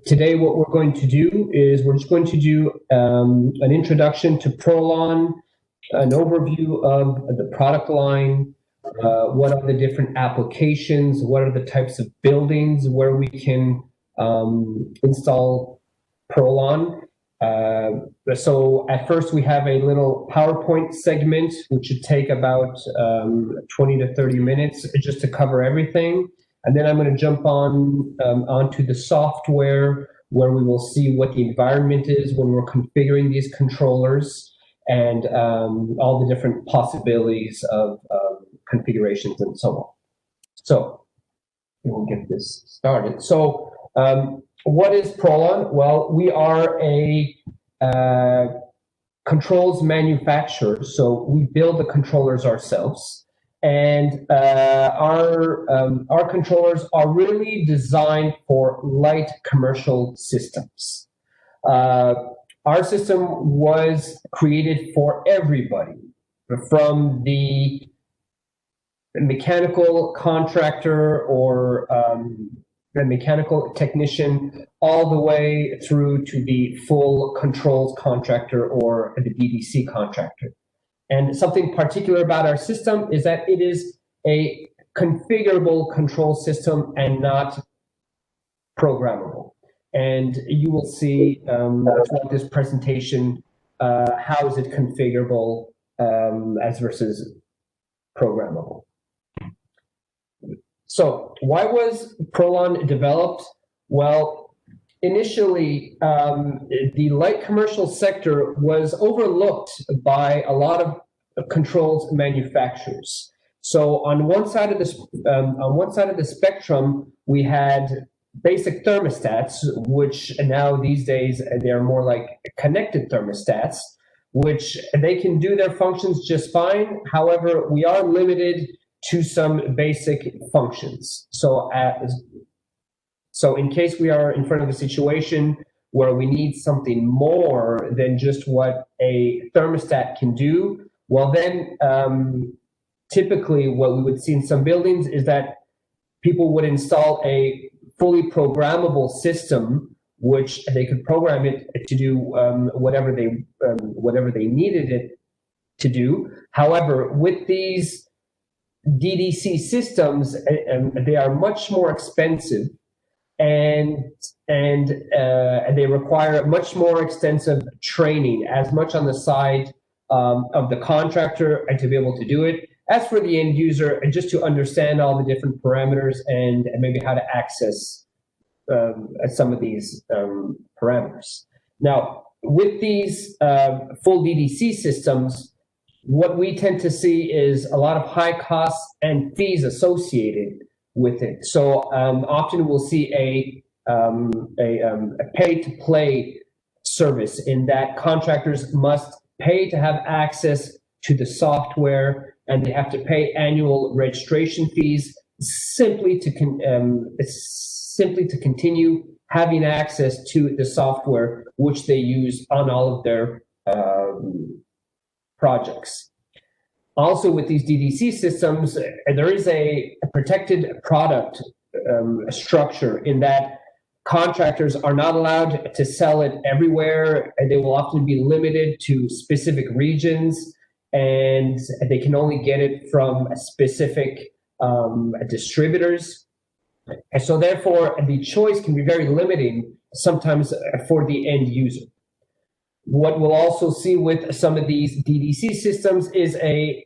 Today what we're going to do is we're just going to do an introduction to ProLon, an overview of the product line, what are the different applications, what are the types of buildings where we can install ProLon. So at first we have a little PowerPoint segment, which should take about 20 to 30 minutes just to cover everything. And then I'm going to jump onto the software, where we will see what the environment is when we're configuring these controllers, and all the different possibilities of configurations and so on. So we'll get this started. So what is ProLon? Well, we are a controls manufacturer, so we build the controllers ourselves. And our controllers are really designed for light commercial systems. Our system was created for everybody, from the mechanical contractor or the mechanical technician, all the way through to the full controls contractor or the DDC contractor. And something particular about our system is that it is a configurable control system and not programmable. And you will see throughout this presentation how is it configurable as versus programmable. So why was ProLon developed? Well, initially, the light commercial sector was overlooked by a lot of controls manufacturers. So on one side of the spectrum, we had basic thermostats, which now these days they're more like connected thermostats, which they can do their functions just fine. However, we are limited to some basic functions. So in case we are in front of a situation where we need something more than just what a thermostat can do, well then, typically what we would see in some buildings is that people would install a fully programmable system, which they could program it to do whatever they needed it to do. However, with these DDC systems, they are much more expensive, and they require much more extensive training, as much on the side of the contractor and to be able to do it, as for the end user, and just to understand all the different parameters and maybe how to access some of these parameters. Now, with these full DDC systems, what we tend to see is a lot of high costs and fees associated with it. So often we'll see a pay-to-play service, in that contractors must pay to have access to the software, and they have to pay annual registration fees simply to continue having access to the software, which they use on all of their projects. Also, with these DDC systems, there is a protected product structure, in that contractors are not allowed to sell it everywhere, and they will often be limited to specific regions, and they can only get it from specific distributors. And so therefore, the choice can be very limiting sometimes for the end user. What we'll also see with some of these DDC systems is a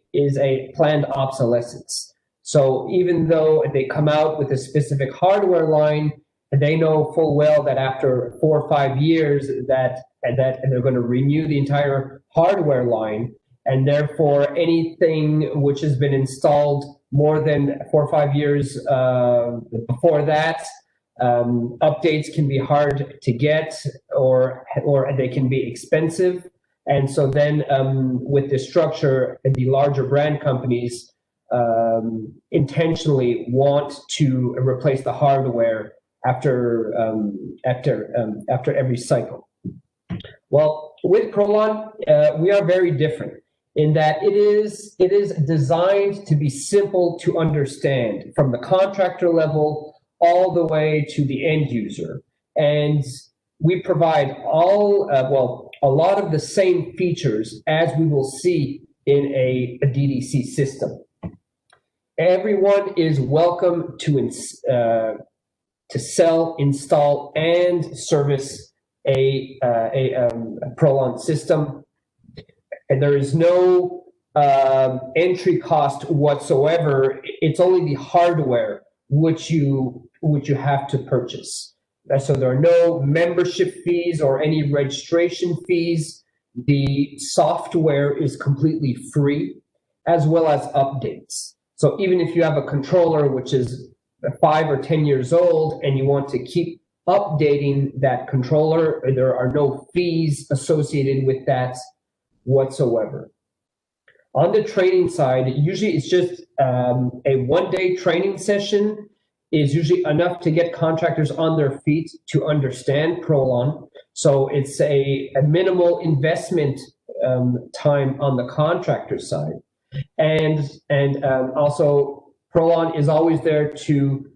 planned obsolescence. So even though they come out with a specific hardware line, they know full well that after 4 or 5 years that they're going to renew the entire hardware line, and therefore anything which has been installed more than 4 or 5 years before that, updates can be hard to get, or they can be expensive. And so then with this structure, the larger brand companies intentionally want to replace the hardware after every cycle. Well, with ProLon, we are very different, in that it is designed to be simple to understand from the contractor level all the way to the end user. and we provide a lot of the same features as we will see in a DDC system. Everyone is welcome to sell, install, and service a ProLon system, and there is no entry cost whatsoever. It's only the hardware which you have to purchase. So there are no membership fees or any registration fees. The software is completely free, as well as updates. So even if you have a controller which is 5 or 10 years old and you want to keep updating that controller, there are no fees associated with that whatsoever. On the training side, usually it's just a one-day training session is usually enough to get contractors on their feet to understand ProLon. So it's a minimal investment time on the contractor side. And also ProLon is always there to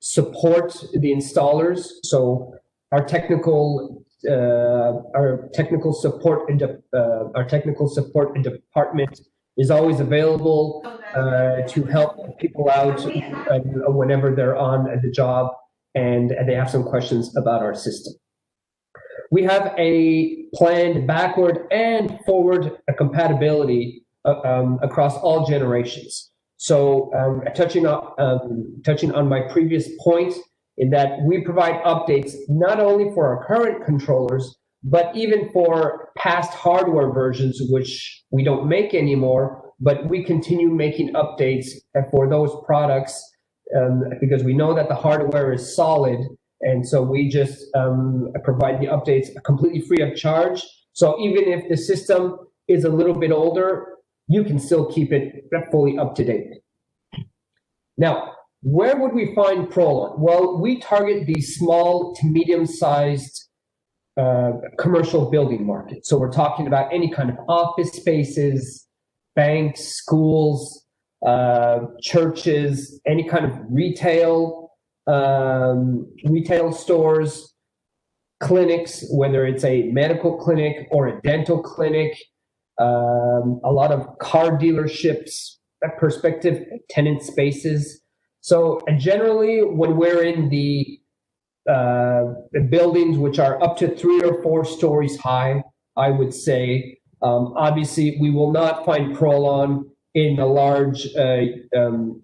support the installers. So our technical support department is always available to help people out whenever they're on the job and they have some questions about our system. We have a planned backward and forward compatibility across all generations. So touching on my previous point, in that we provide updates not only for our current controllers, but even for past hardware versions, which we don't make anymore, but we continue making updates for those products because we know that the hardware is solid. And so we just provide the updates completely free of charge. So even if the system is a little bit older, you can still keep it fully up to date. Now, where would we find ProLon? Well, we target the small to medium-sized commercial building market. So we're talking about any kind of office spaces, banks, schools, churches, any kind of retail stores, clinics, whether it's a medical clinic or a dental clinic, a lot of car dealerships, prospective tenant spaces. So generally, when we're in the buildings which are up to 3 or 4 stories high, I would say, obviously, we will not find ProLon in a large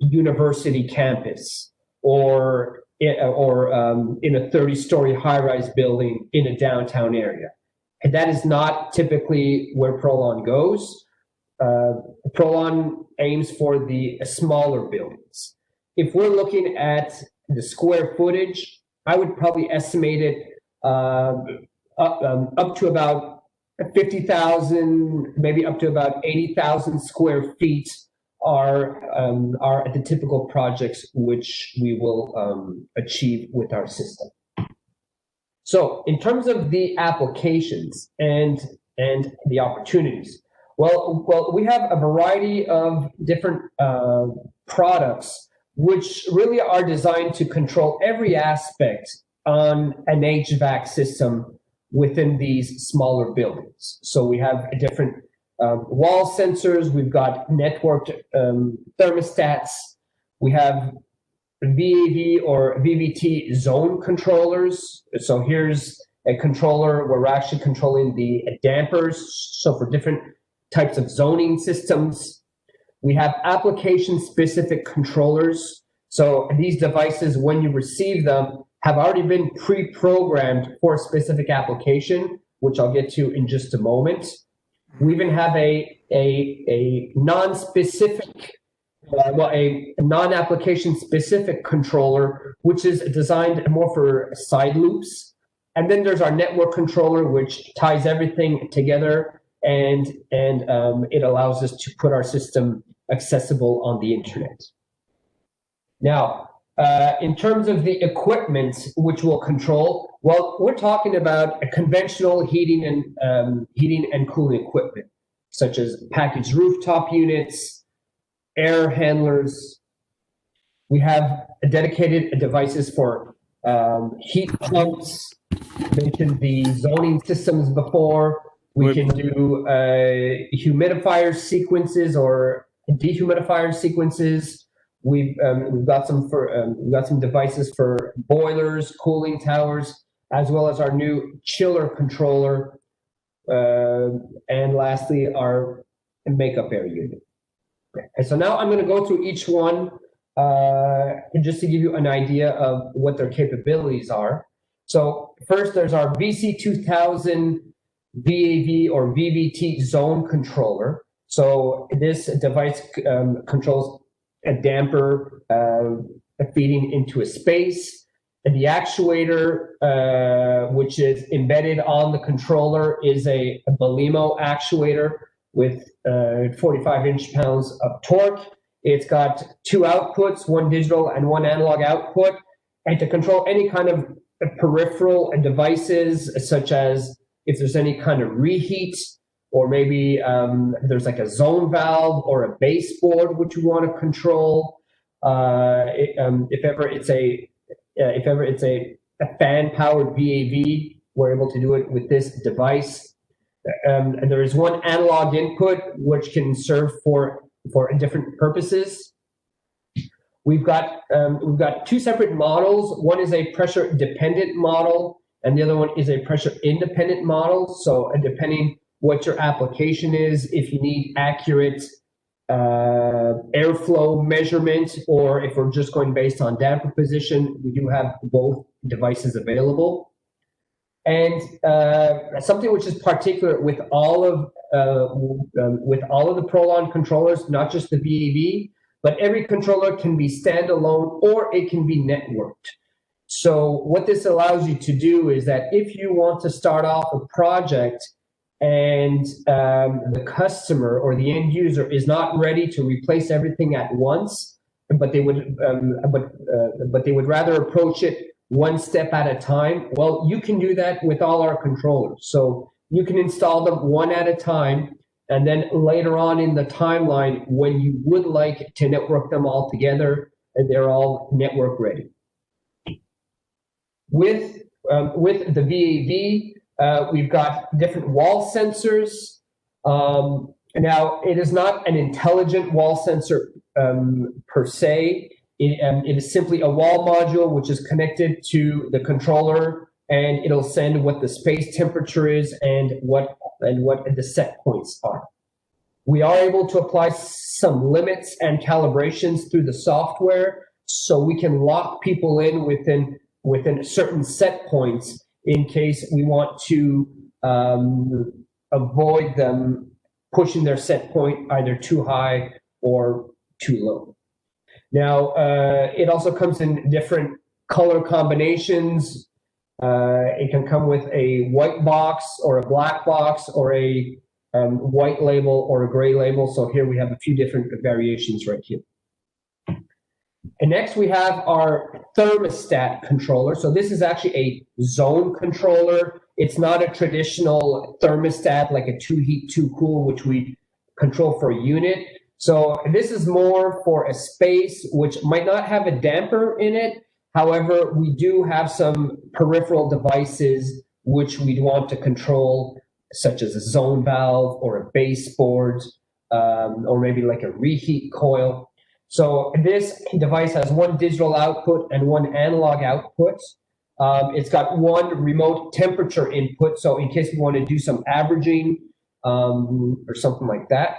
university campus or in a 30-story high-rise building in a downtown area. And that is not typically where ProLon goes. ProLon aims for the smaller buildings. If we're looking at the square footage, I would probably estimate it up to about 50,000, maybe up to about 80,000 square feet are the typical projects which we will achieve with our system. So in terms of the applications and the opportunities, well, we have a variety of different products which really are designed to control every aspect on an HVAC system within these smaller buildings. So we have different wall sensors, we've got networked thermostats, we have VAV or VVT Zone Controllers. So here's a controller where we're actually controlling the dampers, so for different types of zoning systems. We have application-specific controllers. So these devices, when you receive them, have already been pre-programmed for a specific application, which I'll get to in just a moment. We even have a non-specific, a non-application specific controller, which is designed more for side loops. And then there's our network controller, which ties everything together, and it allows us to put our system accessible on the internet. Now, in terms of the equipment which we'll control, well, we're talking about a conventional heating and cooling equipment, such as packaged rooftop units, air handlers. We have dedicated devices for heat pumps, mentioned the zoning systems before. We can do humidifier sequences or dehumidifier sequences. We've got some devices for boilers, cooling towers, as well as our new chiller controller, and lastly our makeup air unit. Okay. And so now I'm going to go through each one just to give you an idea of what their capabilities are. So first, there's our VC2000 VAV or VVT Zone Controller. So this device controls a damper feeding into a space. And the actuator, which is embedded on the controller, is a Belimo actuator with 45 inch-pounds of torque. It's got two outputs, one digital and one analog output. And to control any kind of peripheral devices, such as if there's any kind of reheat, or maybe there's like a zone valve or a baseboard which we want to control. If ever it's a fan-powered VAV, we're able to do it with this device. And there is one analog input which can serve for different purposes. We've got two separate models. One is a pressure-dependent model, and the other one is a pressure-independent model. So depending what your application is, if you need accurate airflow measurement, or if we're just going based on damper position, we do have both devices available. And something which is particular with all of the ProLon controllers, not just the VAV, but every controller can be standalone or it can be networked. So what this allows you to do is that if you want to start off a project and the customer or the end user is not ready to replace everything at once, but they would rather approach it one step at a time, well, you can do that with all our controllers. So you can install them one at a time, and then later on in the timeline, when you would like to network them all together, they're all network ready. With the VAV, we've got different wall sensors. Now, it is not an intelligent wall sensor per se. It is simply a wall module which is connected to the controller, and it'll send what the space temperature is and what the set points are. We are able to apply some limits and calibrations through the software, so we can lock people in within certain set points in case we want to avoid them pushing their set point either too high or too low. Now, it also comes in different color combinations. It can come with a white box or a black box or a white label or a gray label. So here we have a few different variations right here. And next we have our thermostat controller. So this is actually a zone controller. It's not a traditional thermostat like a 2 heat, 2 cool, which we control for a unit. So this is more for a space which might not have a damper in it. However, we do have some peripheral devices which we'd want to control, such as a zone valve or a baseboard, or maybe like a reheat coil. So this device has one digital output and one analog output. It's got one remote temperature input, so in case we want to do some averaging or something like that.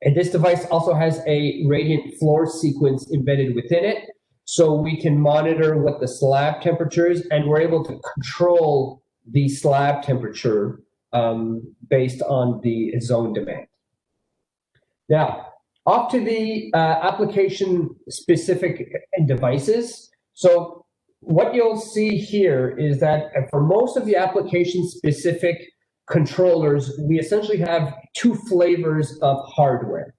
And this device also has a radiant floor sequence embedded within it, so we can monitor what the slab temperature is, and we're able to control the slab temperature based on the zone demand. Now, off to the application-specific devices. So what you'll see here is that for most of the application-specific controllers, we essentially have two flavors of hardware.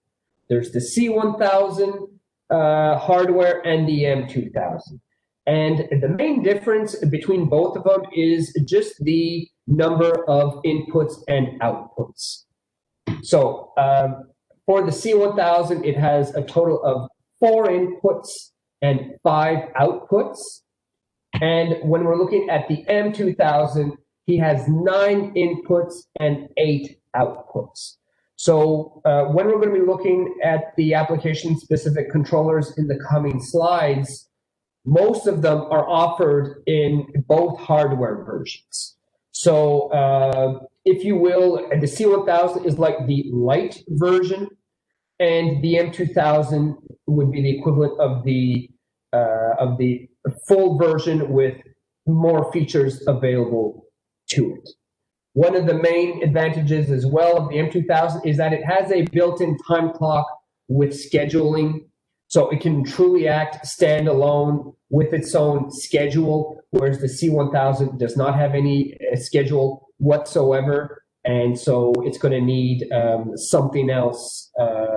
There's the C1000 hardware and the M2000. And the main difference between both of them is just the number of inputs and outputs. So for the C1000, it has a total of 4 inputs and 5 outputs. And when we're looking at the M2000, he has 9 inputs and 8 outputs. So when we're going to be looking at the application-specific controllers in the coming slides, most of them are offered in both hardware versions. So if you will, the C1000 is like the light version, and the M2000 would be the equivalent of the full version with more features available to it. One of the main advantages as well of the M2000 is that it has a built-in time clock with scheduling, so it can truly act standalone with its own schedule, whereas the C1000 does not have any schedule whatsoever, and so it's going to need something else,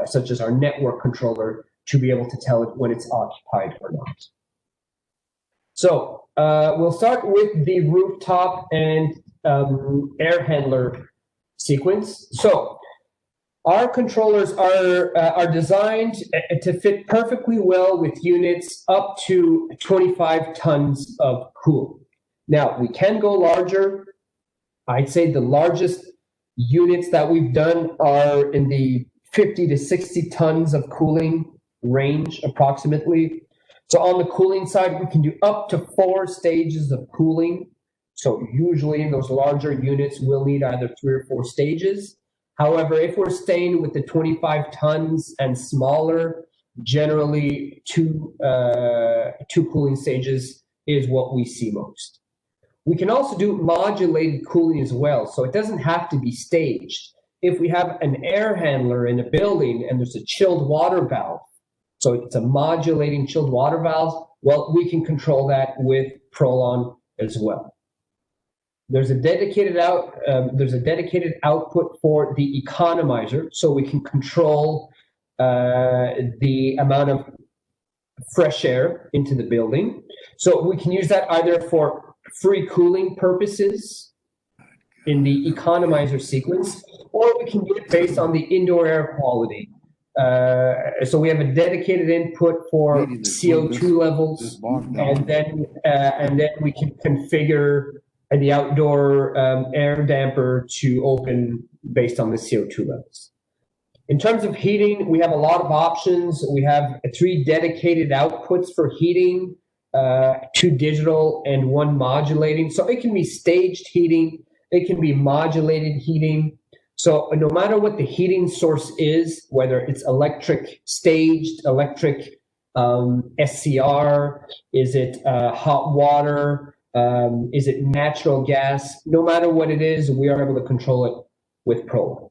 such as our network controller, to be able to tell it when it's occupied or not. So we'll start with the rooftop and air handler sequence. So our controllers are designed to fit perfectly well with units up to 25 tons of cooling. Now, we can go larger. I'd say the largest units that we've done are in the 50 to 60 tons of cooling range, approximately. So on the cooling side, we can do up to 4 stages of cooling. So usually in those larger units, we'll need either 3 or 4 stages. However, if we're staying with the 25 tons and smaller, generally two cooling stages is what we see most. We can also do modulated cooling as well, so it doesn't have to be staged. If we have an air handler in a building and there's a chilled water valve, so it's a modulating chilled water valve, well, we can control that with ProLon as well. There's a dedicated output for the economizer, so we can control the amount of fresh air into the building. So we can use that either for free cooling purposes in the economizer sequence, or we can do it based on the indoor air quality. So we have a dedicated input for CO2 levels, and then we can configure the outdoor air damper to open based on the CO2 levels. In terms of heating, we have a lot of options. We have 3 dedicated outputs for heating, 2 digital and 1 modulating. So it can be staged heating, it can be modulated heating. So no matter what the heating source is, whether it's electric staged, electric SCR, is it hot water, is it natural gas? No matter what it is, we are able to control it with ProLon.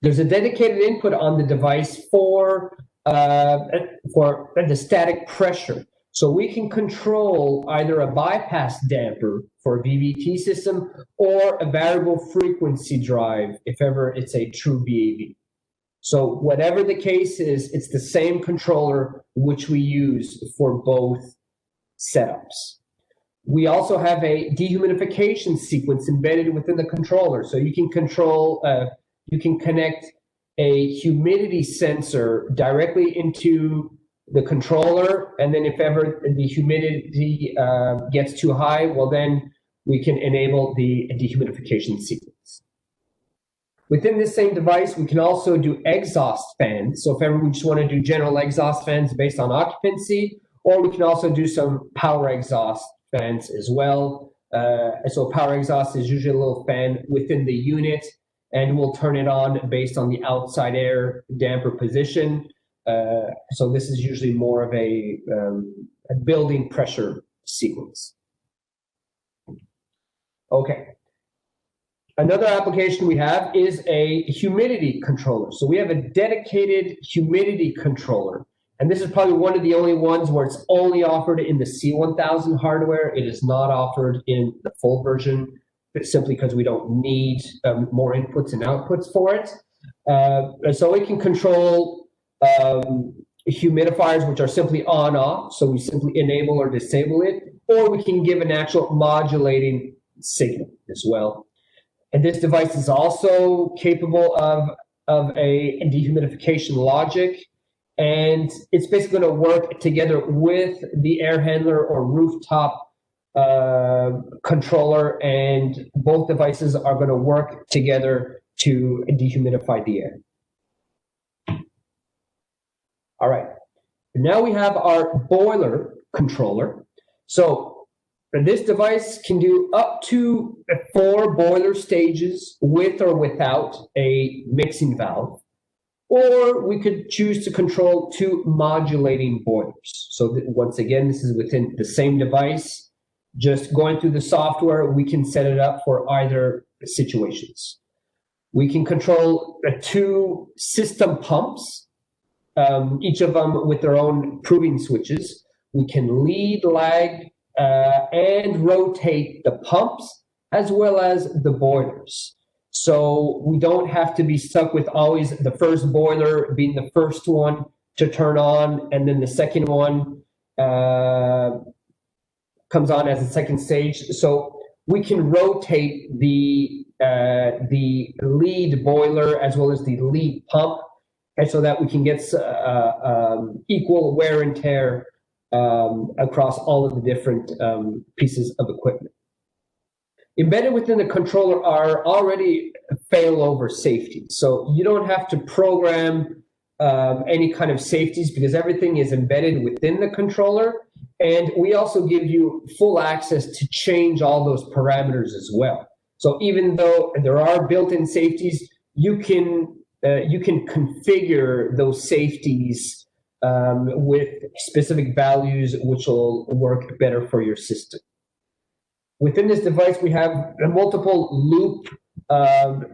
There's a dedicated input on the device for the static pressure. So we can control either a bypass damper for a VVT system or a variable frequency drive if ever it's a true VAV. So whatever the case is, it's the same controller which we use for both setups. We also have a dehumidification sequence embedded within the controller. So you can control, you can connect a humidity sensor directly into the controller, and then if ever the humidity gets too high, well then we can enable the dehumidification sequence. Within this same device, we can also do exhaust fans. So if ever we just want to do general exhaust fans based on occupancy, or we can also do some power exhaust fans as well. So power exhaust is usually a little fan within the unit, and we'll turn it on based on the outside air damper position. So this is usually more of a building pressure sequence. Okay. Another application we have is a humidity controller. So we have a dedicated humidity controller. And this is probably one of the only ones where it's only offered in the C1000 hardware. It is not offered in the full version, simply because we don't need more inputs and outputs for it. So it can control humidifiers, which are simply on-off. So we simply enable or disable it, or we can give an actual modulating signal as well. And this device is also capable of a dehumidification logic. And it's basically going to work together with the air handler or rooftop controller, and both devices are going to work together to dehumidify the air. All right, now we have our boiler controller. So this device can do up to 4 boiler stages with or without a mixing valve, or we could choose to control 2 modulating boilers. So once again, this is within the same device. Just going through the software, we can set it up for either situations. We can control 2 system pumps, each of them with their own proving switches. We can lead, lag, and rotate the pumps as well as the boilers. So we don't have to be stuck with always the first boiler being the first one to turn on, and then the second one comes on as a second stage. So we can rotate the lead boiler as well as the lead pump, and so that we can get equal wear and tear across all of the different pieces of equipment. Embedded within the controller are already failover safeties. So you don't have to program any kind of safeties because everything is embedded within the controller. And we also give you full access to change all those parameters as well. So even though there are built-in safeties, you can configure those safeties with specific values which will work better for your system. Within this device, we have multiple loop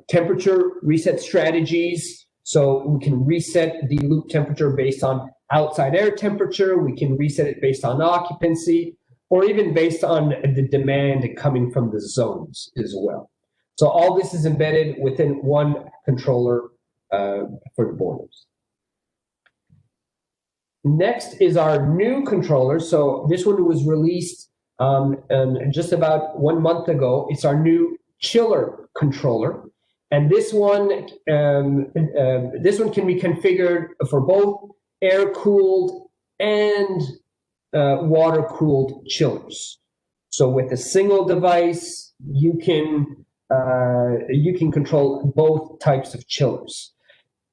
temperature reset strategies. So we can reset the loop temperature based on outside air temperature. We can reset it based on occupancy, or even based on the demand coming from the zones as well. So all this is embedded within one controller for the boilers. Next is our new controller. So this one was released just about 1 month ago. It's our new chiller controller, and this one can be configured for both air-cooled and water-cooled chillers. So with a single device, you can control both types of chillers.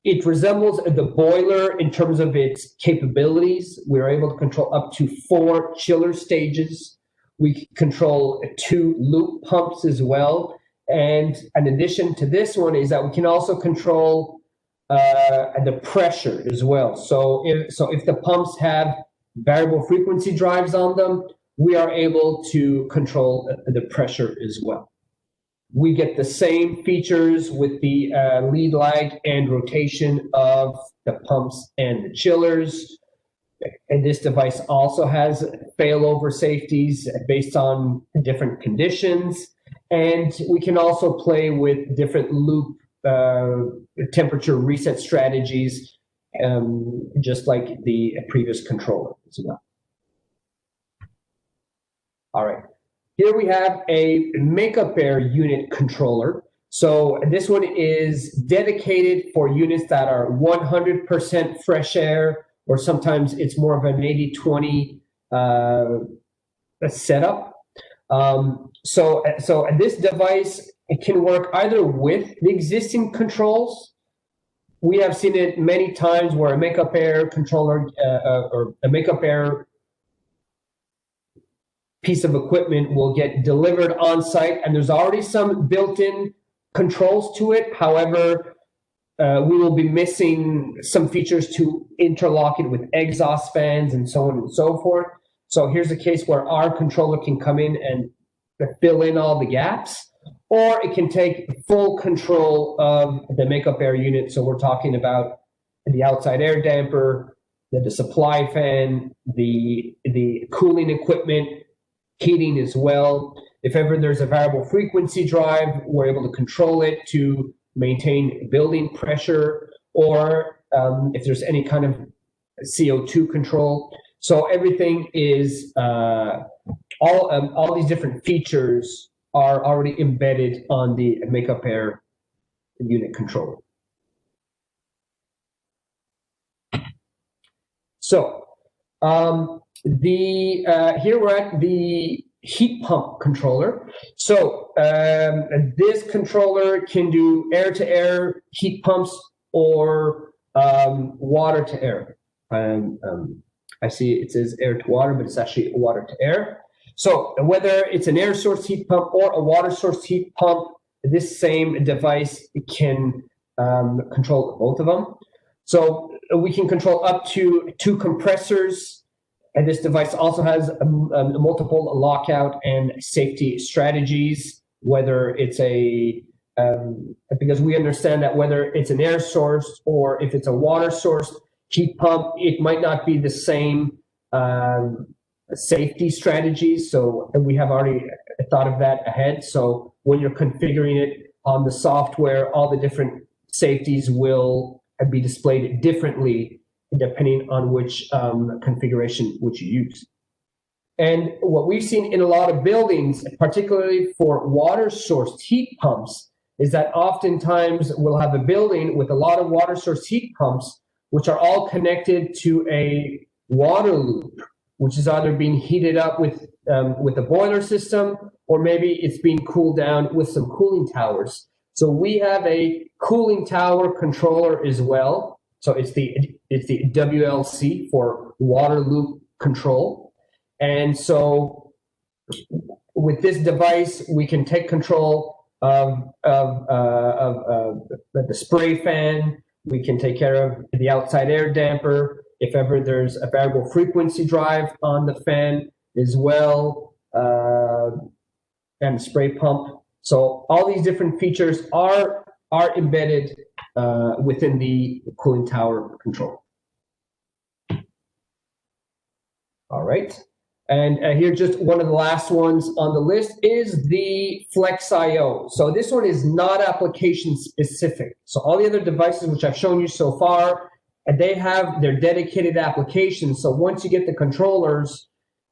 It resembles the boiler in terms of its capabilities. We're able to control up to 4 chiller stages. We can control 2 loop pumps as well. And in addition to this one is that we can also control the pressure as well. So if the pumps have variable frequency drives on them, we are able to control the pressure as well. We get the same features with the lead, lag, and rotation of the pumps and the chillers. And this device also has failover safeties based on different conditions. And we can also play with different loop temperature reset strategies, just like the previous controller as well. All right. Here we have a makeup air unit controller. So this one is dedicated for units that are 100% fresh air, or sometimes it's more of an 80-20 setup. So this device, it can work either with the existing controls. We have seen it many times where a makeup air controller or a makeup air piece of equipment will get delivered on site, and there's already some built-in controls to it. However, we will be missing some features to interlock it with exhaust fans and so on and so forth. So here's a case where our controller can come in and fill in all the gaps, or it can take full control of the makeup air unit. So we're talking about the outside air damper, the supply fan, the cooling equipment, heating as well. If ever there's a variable frequency drive, we're able to control it to maintain building pressure, or if there's any kind of CO2 control. So everything is, all these different features are already embedded on the makeup air unit controller. So here we're at the heat pump controller. So this controller can do air-to-air heat pumps or water-to-air. I see it says air-to-water, but it's actually water-to-air. So whether it's an air source heat pump or a water source heat pump, this same device can control both of them. So we can control up to 2 compressors, and this device also has multiple lockout and safety strategies, whether it's because we understand that whether it's an air source or if it's a water source heat pump, it might not be the same safety strategies. So we have already thought of that ahead. So when you're configuring it on the software, all the different safeties will be displayed differently depending on which configuration which you use. And what we've seen in a lot of buildings, particularly for water sourced heat pumps, is that oftentimes we'll have a building with a lot of water source heat pumps, which are all connected to a water loop, which is either being heated up with a boiler system, or maybe it's being cooled down with some cooling towers. So we have a cooling tower controller as well. So it's the WLC for water loop control. And so with this device, we can take control of the spray fan. We can take care of the outside air damper. If ever there's a variable frequency drive on the fan as well, and the spray pump. So all these different features are embedded within the cooling tower control. All right. And here, just one of the last ones on the list is the FlexIO. So this one is not application specific. So all the other devices which I've shown you so far, and they have their dedicated applications. So once you get the controllers,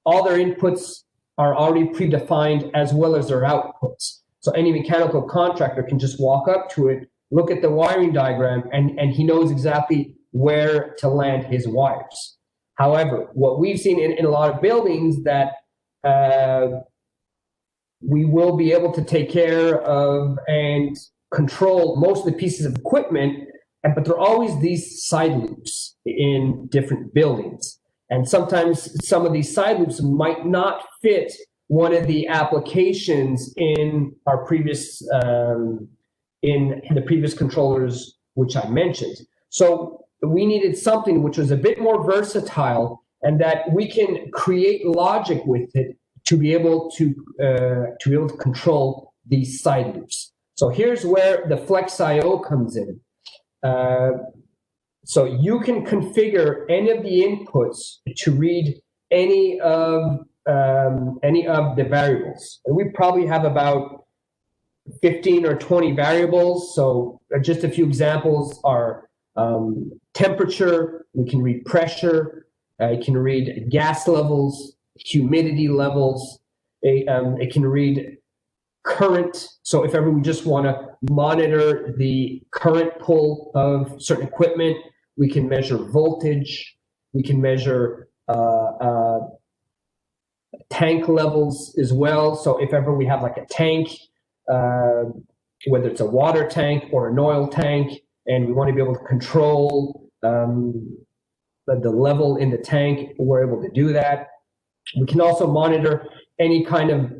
all their inputs are already predefined as well as their outputs. So any mechanical contractor can just walk up to it, look at the wiring diagram, and he knows exactly where to land his wires. However, what we've seen in a lot of buildings that we will be able to take care of and control most of the pieces of equipment, but there are always these side loops in different buildings. And sometimes some of these side loops might not fit one of the applications in our previous, in the previous controllers, which I mentioned. So we needed something which was a bit more versatile and that we can create logic with it to be able to control these side loops. So here's where the FlexIO comes in. So you can configure any of the inputs to read any of the variables. And we probably have about 15 or 20 variables. So just a few examples are temperature. We can read pressure. It can read gas levels, humidity levels. It can read current. So if ever we just want to monitor the current pull of certain equipment, we can measure voltage. We can measure tank levels as well. So if ever we have like a tank, whether it's a water tank or an oil tank, and we want to be able to control the level in the tank, we're able to do that. We can also monitor any kind of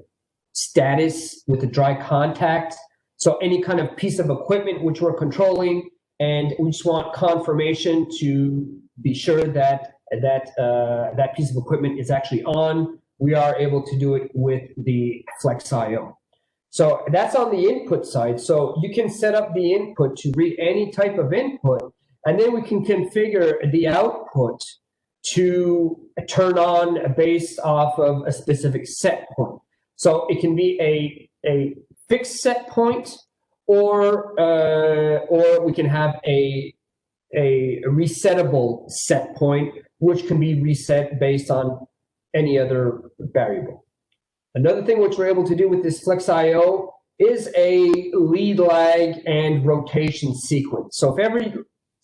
status with a dry contact. So any kind of piece of equipment which we're controlling, and we just want confirmation to be sure that that piece of equipment is actually on. We are able to do it with the FlexIO. So that's on the input side. So you can set up the input to read any type of input, and then we can configure the output to turn on based off of a specific set point. So it can be a fixed set point, or we can have a resettable set point, which can be reset based on any other variable. Another thing which we're able to do with this FlexIO is a lead, lag, and rotation sequence. So if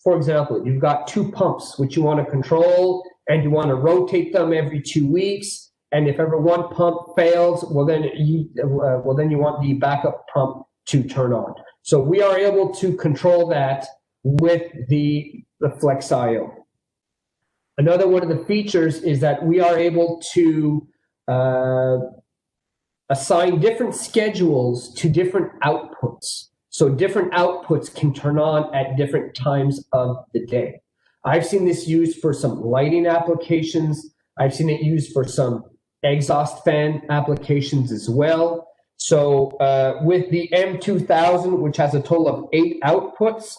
for example, you've got 2 pumps which you want to control and you want to rotate them every 2 weeks, And if ever one pump fails, well then you want the backup pump to turn on. So we are able to control that with the FlexIO. Another one of the features is that we are able to assign different schedules to different outputs. So different outputs can turn on at different times of the day. I've seen this used for some lighting applications. I've seen it used for some exhaust fan applications as well. So with the M2000, which has a total of 8 outputs,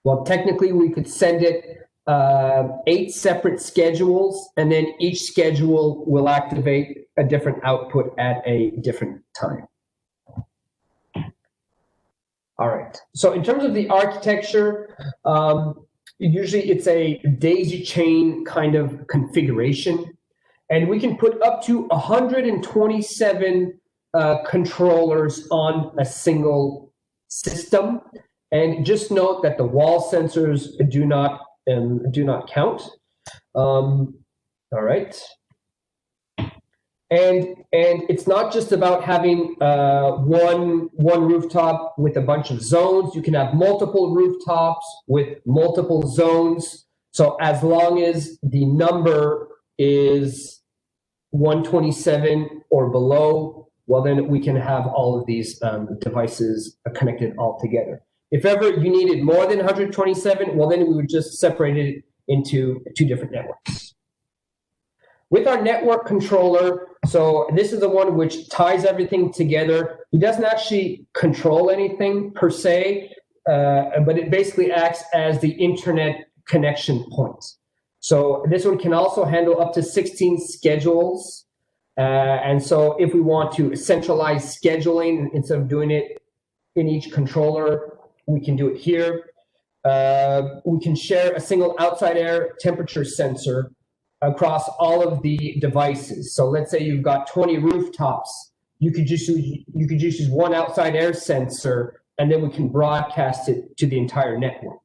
well, technically we could send it 8 separate schedules, and then each schedule will activate a different output at a different time. All right, so in terms of the architecture, usually it's a daisy chain kind of configuration, and we can put up to 127 controllers on a single system. And just note that the wall sensors do not count. All right. And it's not just about having one rooftop with a bunch of zones. You can have multiple rooftops with multiple zones. So as long as the number is 127 or below, well, then we can have all of these devices connected all together. If ever you needed more than 127, well, then we would just separate it into 2 different networks. With our network controller, so this is the one which ties everything together. It doesn't actually control anything per se, but it basically acts as the internet connection point. So this one can also handle up to 16 schedules. And so if we want to centralize scheduling, instead of doing it in each controller, we can do it here. We can share a single outside air temperature sensor across all of the devices. So let's say you've got 20 rooftops. You could just use one outside air sensor, and then we can broadcast it to the entire network.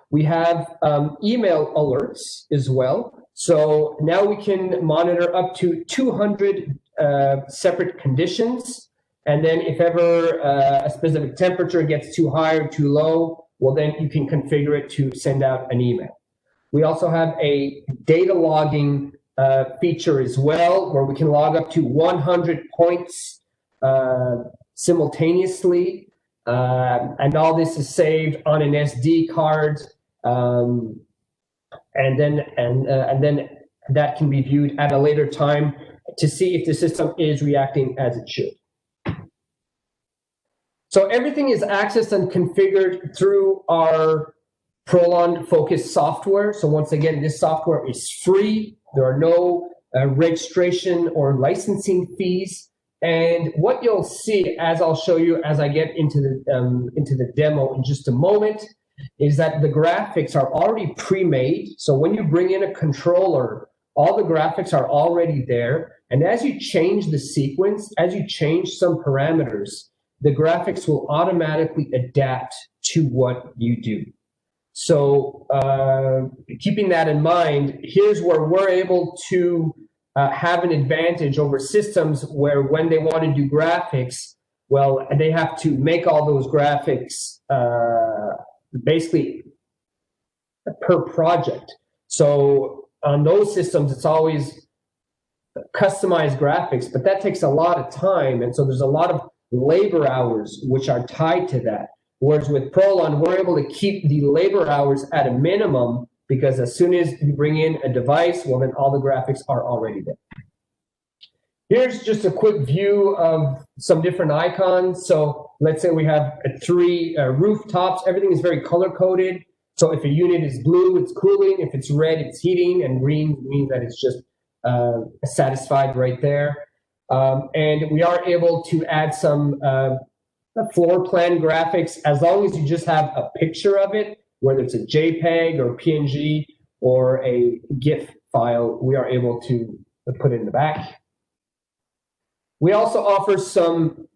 We have email alerts as well. So now we can monitor up to 200 separate conditions. And then if ever a specific temperature gets too high or too low, well, then you can configure it to send out an email. We also have a data logging feature as well, where we can log up to 100 points simultaneously. And all this is saved on an SD card. And then that can be viewed at a later time to see if the system is reacting as it should. So everything is accessed and configured through our ProLon Focus software. So once again, this software is free. There are no registration or licensing fees. And what you'll see, as I'll show you as I get into the demo in just a moment, is that the graphics are already pre-made. So when you bring in a controller, all the graphics are already there. And as you change the sequence, as you change some parameters, the graphics will automatically adapt to what you do. So keeping that in mind, here's where we're able to have an advantage over systems where when they want to do graphics, well, they have to make all those graphics basically per project. So on those systems, it's always customized graphics, but that takes a lot of time. And so there's a lot of labor hours which are tied to that. Whereas with ProLon, we're able to keep the labor hours at a minimum, because as soon as you bring in a device, well, then all the graphics are already there. Here's just a quick view of some different icons. So let's say we have 3 rooftops. Everything is very color-coded. So if a unit is blue, it's cooling. If it's red, it's heating. And green means that it's just satisfied right there. And we are able to add some floor plan graphics, as long as you just have a picture of it, whether it's a JPEG or PNG or a GIF file, we are able to put it in the back. We also offer some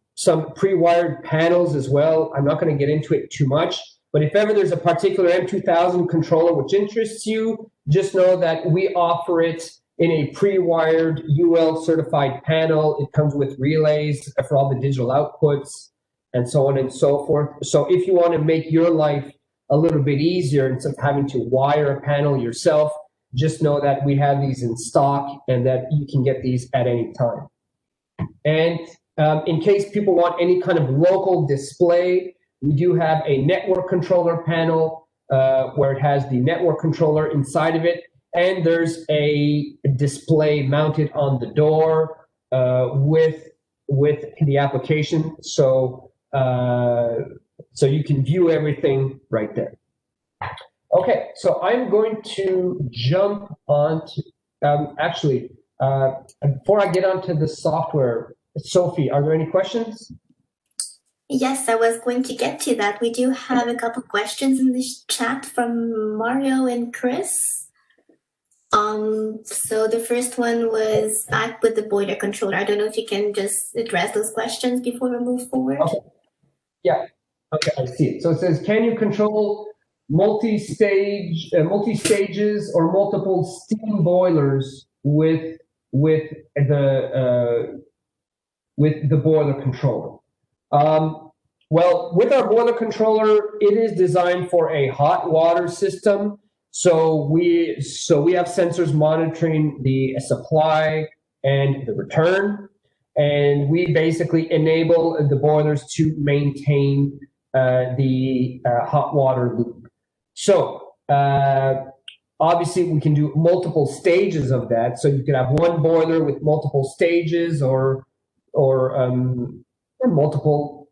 pre-wired panels as well. I'm not going to get into it too much, but if ever there's a particular M2000 controller which interests you, just know that we offer it in a pre-wired UL certified panel. It comes with relays for all the digital outputs and so on and so forth. So if you want to make your life a little bit easier instead of having to wire a panel yourself, just know that we have these in stock and that you can get these at any time. And in case people want any kind of local display, we do have a network controller panel where it has the network controller inside of it, and there's a display mounted on the door with the application, so you can view everything right there. Okay, so I'm going to jump on to actually. Before I get onto the software, Sophie, are there any questions? Yes, I was going to get to that. We do have a couple questions in this chat from Mario and Chris. So the first one was back with the boiler controller. I don't know if you can just address those questions before we move forward. Okay. Yeah, okay, I see it. So it says, can you control multi-stages or multiple steam boilers with the boiler controller? Well, with our boiler controller, it is designed for a hot water system. So we have sensors monitoring the supply and the return, and we basically enable the boilers to maintain the hot water loop. So obviously, we can do multiple stages of that. So you could have one boiler with multiple stages, or multiple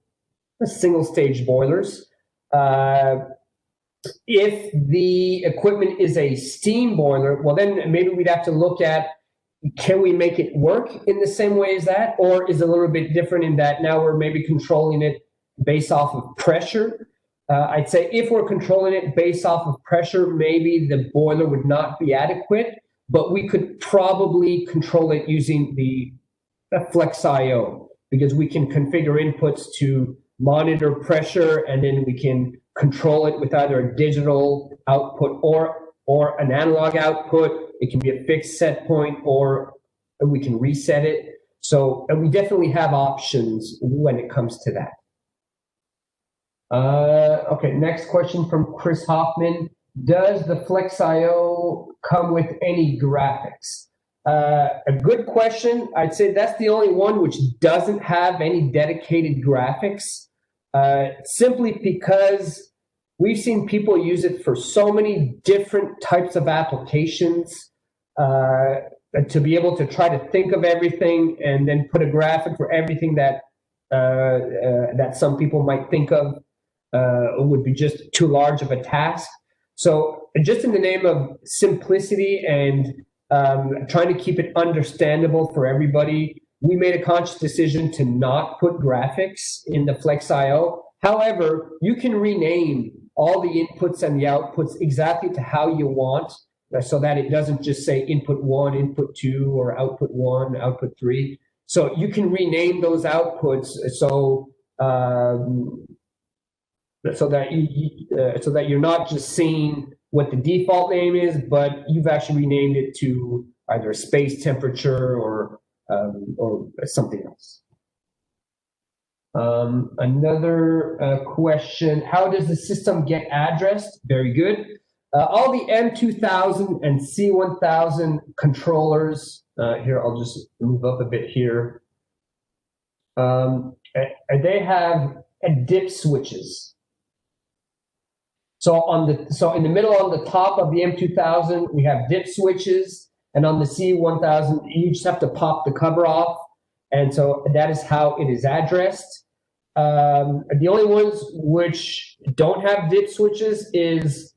single-stage boilers. If the equipment is a steam boiler, well, then maybe we'd have to look at, can we make it work in the same way as that, or is it a little bit different in that now we're maybe controlling it based off of pressure? I'd say if we're controlling it based off of pressure, maybe the boiler would not be adequate, but we could probably control it using the FlexIO, because we can configure inputs to monitor pressure, and then we can control it with either a digital output or an analog output. It can be a fixed set point, or we can reset it. So, and we definitely have options when it comes to that. Okay, next question from Chris Hoffman. Does the FlexIO come with any graphics? A good question. I'd say that's the only one which doesn't have any dedicated graphics, simply because we've seen people use it for so many different types of applications. To be able to try to think of everything and then put a graphic for everything that some people might think of would be just too large of a task. So just in the name of simplicity and trying to keep it understandable for everybody, we made a conscious decision to not put graphics in the FlexIO. However, you can rename all the inputs and the outputs exactly to how you want, so that it doesn't just say input 1, input 2, or output 1, output 3. So you can rename those outputs so that you're not just seeing what the default name is, but you've actually renamed it to either space temperature or something else. Another question: how does the system get addressed? Very good. All the M2000 and C1000 controllers. Here, I'll just move up a bit here. They have dip switches. So in the middle, on the top of the M2000, we have dip switches, and on the C1000, you just have to pop the cover off, and so that is how it is addressed. The only ones which don't have dip switches is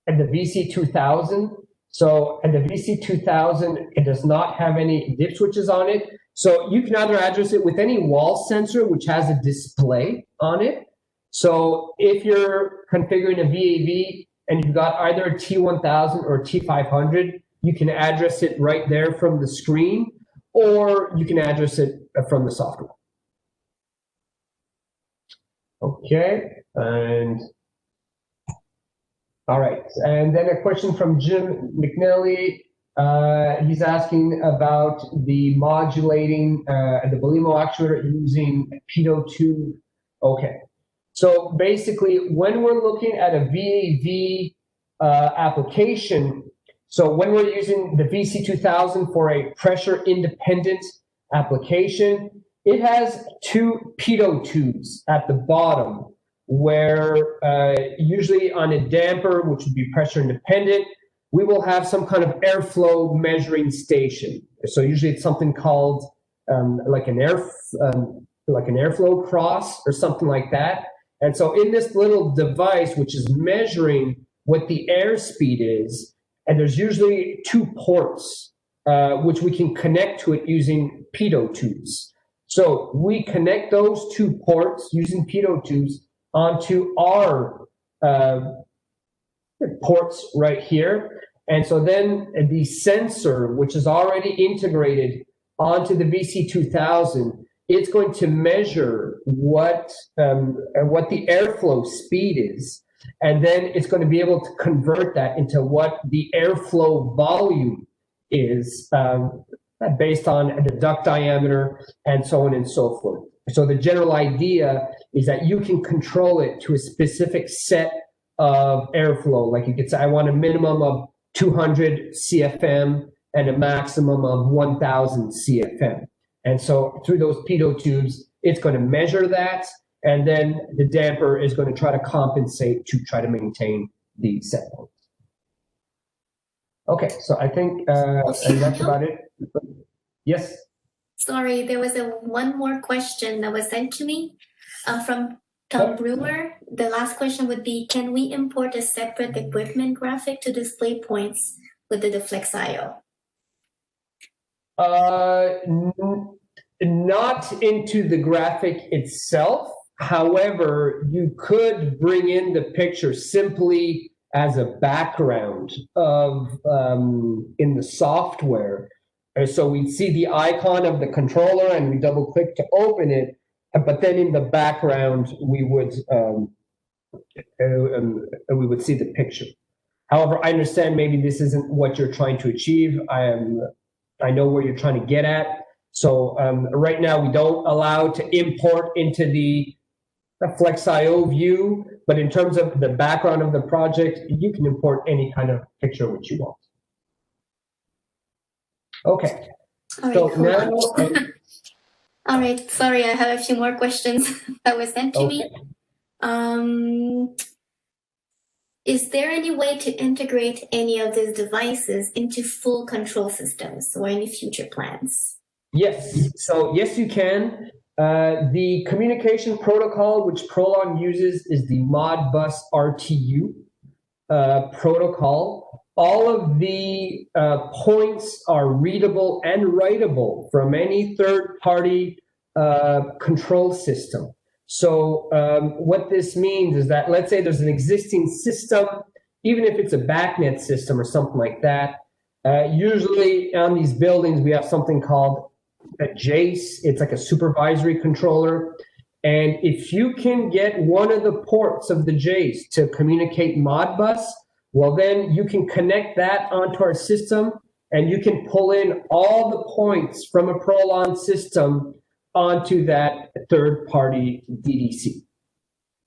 the VC2000. So at the VC2000, it does not have any dip switches on it. So you can either address it with any wall sensor which has a display on it. So if you're configuring a VAV and you've got either a T1000 or a T500, you can address it right there from the screen, or you can address it from the software. Okay, and all right, and then a question from Jim McNally. He's asking about the modulating the Belimo actuator using pitot tube. Okay, so basically, when we're looking at a VAV application, so when we're using the VC2000 for a pressure independent application, it has two pitot tubes at the bottom, where usually on a damper, which would be pressure independent, we will have some kind of airflow measuring station. So usually it's something called like an airflow cross or something like that. And so in this little device, which is measuring what the airspeed is, and there's usually two ports, which we can connect to it using pitot tubes. So we connect those two ports using pitot tubes onto our ports right here. And so then the sensor, which is already integrated onto the VC2000, it's going to measure what the airflow speed is. And then it's going to be able to convert that into what the airflow volume is based on the duct diameter and so on and so forth. So the general idea is that you can control it to a specific set of airflow. Like you could say, I want a minimum of 200 CFM and a maximum of 1000 CFM. And so through those pitot tubes, it's going to measure that. And then the damper is going to try to compensate to try to maintain the set point. Okay, so I think and that's about it. Yes? Sorry, there was one more question that was sent to me from Tom Brewer. The last question would be, can we import a separate equipment graphic to display points with the FlexIO? Not into the graphic itself. However, you could bring in the picture simply as a background of in the software. So we'd see the icon of the controller and we double click to open it, but then in the background we would see the picture. However, I understand maybe this isn't what you're trying to achieve. I know where you're trying to get at. So right now we don't allow to import into the FlexIO view, but in terms of the background of the project, you can import any kind of picture which you want. Okay. All right, so cool. now, all right, sorry, I have a few more questions that were sent to me. Is there any way to integrate any of these devices into full control systems or any future plans? Yes, so yes, you can. The communication protocol which ProLon uses is the Modbus RTU protocol. All of the points are readable and writable from any third-party control system. So what this means is that, let's say there's an existing system, even if it's a backnet system or something like that, usually on these buildings we have something called a JACE. It's like a supervisory controller. And if you can get one of the ports of the JACE to communicate Modbus, well, then you can connect that onto our system and you can pull in all the points from a ProLon system onto that third-party DDC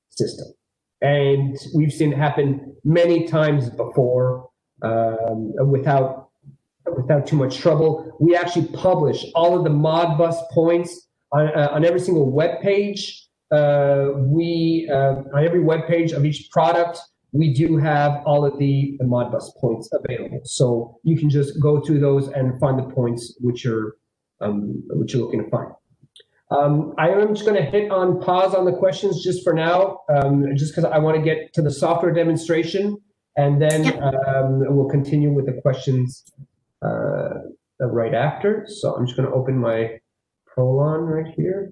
system. And we've seen it happen many times before without too much trouble. We actually publish all of the Modbus points on every single web page. On every web page of each product, we do have all of the Modbus points available. So you can just go through those and find the points which you're looking to find. I am just going to hit on pause on the questions just for now, just because I want to get to the software demonstration, and then we'll continue with the questions right after. So I'm just going to open my ProLon right here.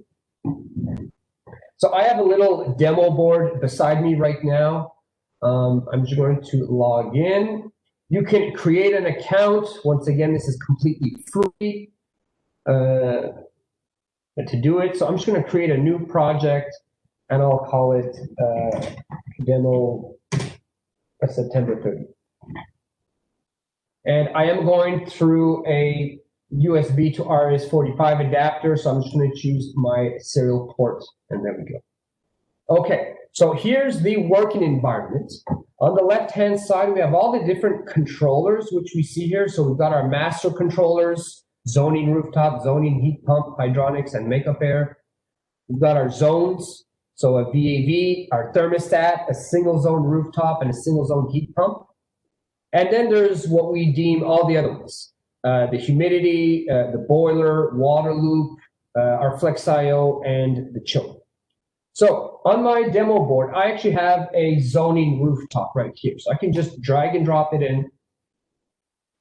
So I have a little demo board beside me right now. I'm just going to log in. You can create an account. Once again, this is completely free to do it. So I'm just going to create a new project, and I'll call it demo September 30th. And I am going through a USB to RS-45 adapter, so I'm just going to choose my serial port, and there we go. Okay, so here's the working environment. On the left-hand side, we have all the different controllers, which we see here. So we've got our master controllers, zoning rooftop, zoning heat pump, hydronics, and makeup air. We've got our zones, so a VAV, our thermostat, a single zone rooftop, and a single zone heat pump. And then there's what we deem all the other ones. The humidity, the boiler, water loop, our FlexIO, and the chiller. So on my demo board, I actually have a zoning rooftop right here. So I can just drag and drop it in.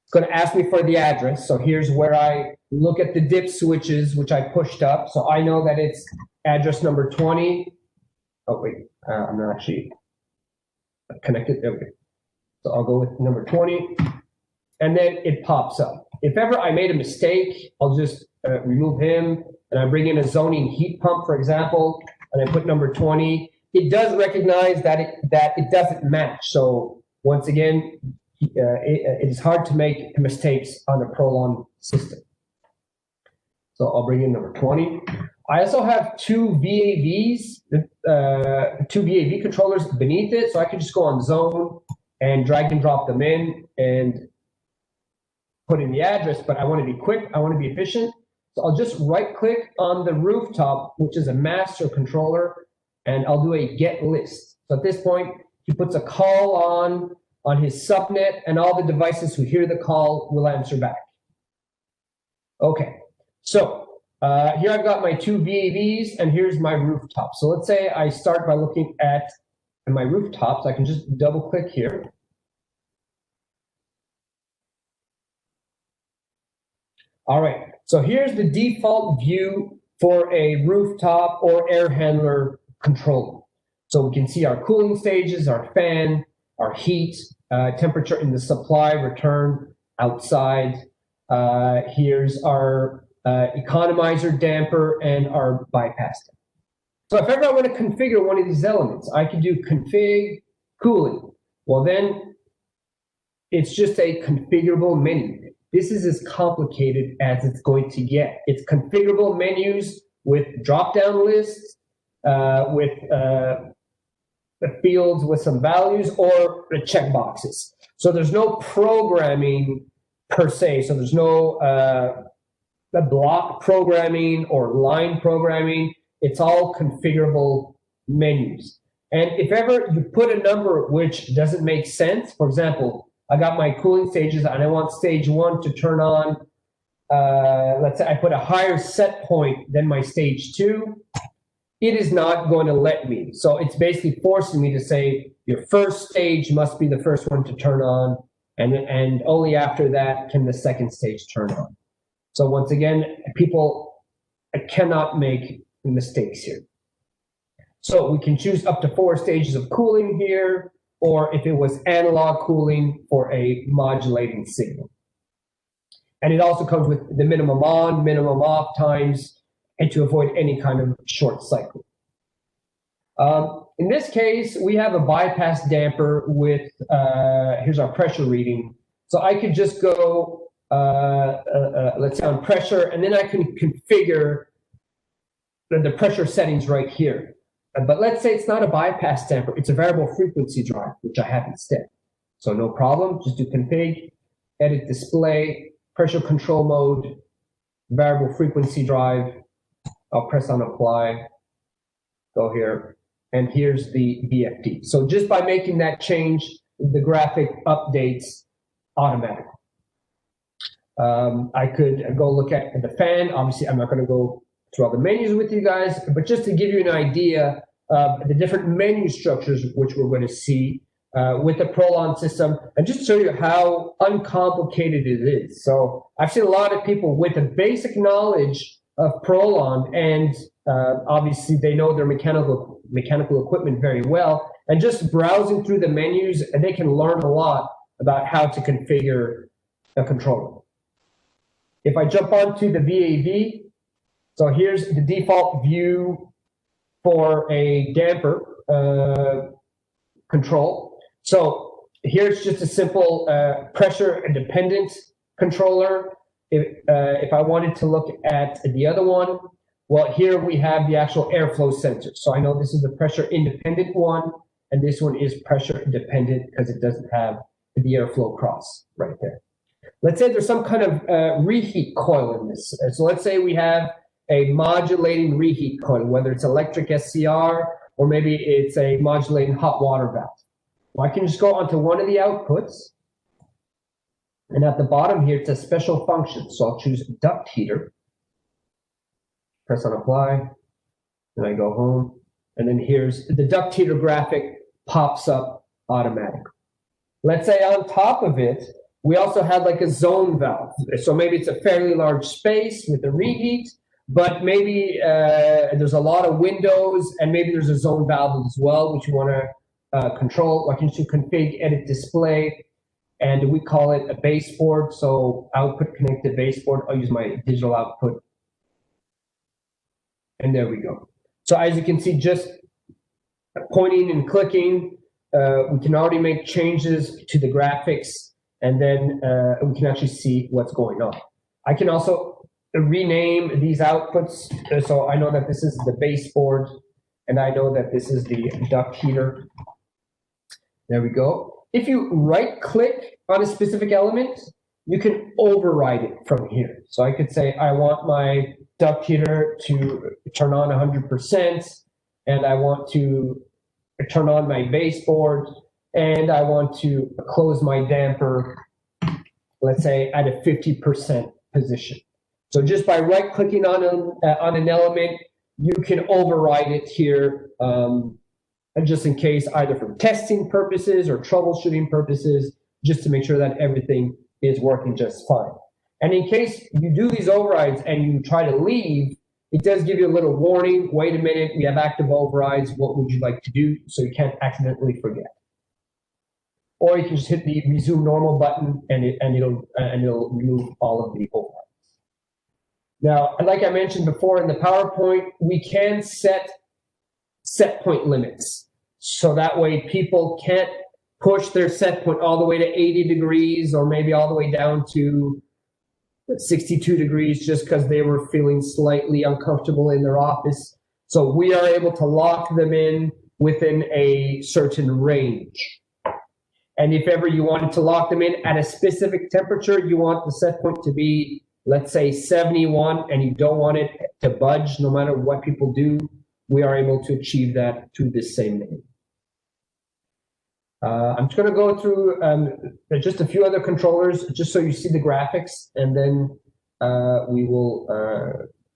It's going to ask me for the address. So here's where I look at the dip switches, which I pushed up. So I know that it's address number 20. Oh, wait, I'm not actually connected. There we go. So I'll go with number 20. And then it pops up. If ever I made a mistake, I'll just remove him. And I bring in a zoning heat pump, for example, and I put number 20. It does recognize that it doesn't match. So once again, it is hard to make mistakes on a ProLon system. So I'll bring in number 20. I also have two VAVs, two VAV controllers beneath it. So I can just go on zone and drag and drop them in and put in the address, but I want to be quick, I want to be efficient. So I'll just right click on the rooftop, which is a master controller, and I'll do a get list. So at this point, he puts a call on his subnet, and all the devices who hear the call will answer back. Okay, so here I've got my two VAVs, and here's my rooftop. So let's say I start by looking at my rooftops. I can just double click here. All right, so here's the default view for a rooftop or air handler controller. So we can see our cooling stages, our fan, our heat, temperature in the supply, return, outside. Here's our economizer damper and our bypass damper. So if ever I want to configure one of these elements, I can do config cooling. Well, then it's just a configurable menu. This is as complicated as it's going to get. It's configurable menus with drop-down lists, with the fields with some values or checkboxes. So there's no programming per se. So there's no block programming or line programming. It's all configurable menus. And if ever you put a number which doesn't make sense, for example, I got my cooling stages and I want stage 1 to turn on, let's say I put a higher set point than my stage 2, it is not going to let me. So it's basically forcing me to say your first stage must be the first one to turn on, and only after that can the second stage turn on. So once again, people cannot make mistakes here. So we can choose up to 4 stages of cooling here, or if it was analog cooling for a modulating signal. And it also comes with the minimum on, minimum off times, and to avoid any kind of short cycle. In this case, we have a bypass damper with, here's our pressure reading. So I could just go, let's say on pressure, and then I can configure the pressure settings right here. But let's say it's not a bypass damper, it's a variable frequency drive, which I have instead. So no problem, just do config, edit display, pressure control mode, variable frequency drive. I'll press on apply, go here, and here's the VFD. So just by making that change, the graphic updates automatically. I could go look at the fan. Obviously, I'm not going to go through all the menus with you guys, but just to give you an idea of the different menu structures which we're going to see with the ProLon system, and just show you how uncomplicated it is. So I've seen a lot of people with a basic knowledge of ProLon, and obviously they know their mechanical equipment very well, and just browsing through the menus, and they can learn a lot about how to configure a controller. If I jump onto the VAV, so here's the default view for a damper control. So Here's just a simple pressure independent controller. If I wanted to look at the other one, well, here we have the actual airflow sensor. So I know this is the pressure independent one, and this one is pressure independent because it doesn't have the airflow cross right there. Let's say there's some kind of reheat coil in this. So let's say we have a modulating reheat coil, whether it's electric SCR or maybe it's a modulating hot water valve. Well, I can just go onto one of the outputs, and at the bottom here, it's a special function. So I'll choose duct heater, press on apply, and I go home. And then here's the duct heater graphic pops up automatically. Let's say on top of it, we also have like a zone valve. So maybe it's a fairly large space with a reheat, but maybe there's a lot of windows, and maybe there's a zone valve as well, which you want to control. I can choose config edit display, and we call it a baseboard. So output connected baseboard. I'll use my digital output. And there we go. So as you can see, just pointing and clicking, we can already make changes to the graphics, and then we can actually see what's going on. I can also rename these outputs. So I know that this is the baseboard, and I know that this is the duct heater. There we go. If you right click on a specific element, you can override it from here. So I could say, I want my duct heater to turn on 100%, and I want to turn on my baseboard, and I want to close my damper, let's say at a 50% position. So just by right clicking on an element, you can override it here, and just in case, either for testing purposes or troubleshooting purposes, just to make sure that everything is working just fine. And in case you do these overrides and you try to leave, it does give you a little warning. Wait a minute, we have active overrides. What would you like to do? So you can't accidentally forget. Or you can just hit the resume normal button, and it'll remove all of the overrides. Now, like I mentioned before in the PowerPoint, we can set point limits. So that way people can't push their set point all the way to 80 degrees or maybe all the way down to 62 degrees just because they were feeling slightly uncomfortable in their office. So we are able to lock them in within a certain range. And if ever you wanted to lock them in at a specific temperature, you want the set point to be, let's say 71, and you don't want it to budge no matter what people do, we are able to achieve that through this same name. I'm just going to go through just a few other controllers just so you see the graphics, and then we will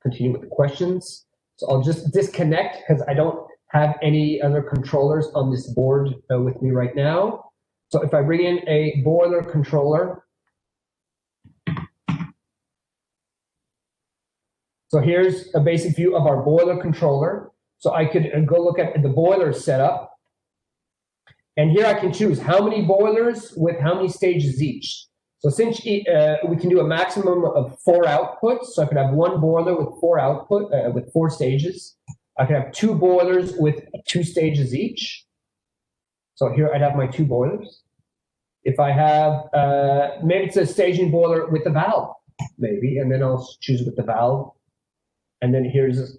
continue with the questions. So I'll just disconnect because I don't have any other controllers on this board with me right now. So if I bring in a boiler controller, so here's a basic view of our boiler controller. So I could go look at the boiler setup. And here I can choose how many boilers with how many stages each. So since we can do a maximum of 4 outputs, so I could have 1 boiler with 4 stages. I could have 2 boilers with 2 stages each. So here I'd have my 2 boilers. If I have, maybe it's a staging boiler with a valve, maybe, and then I'll choose with the valve. And then here's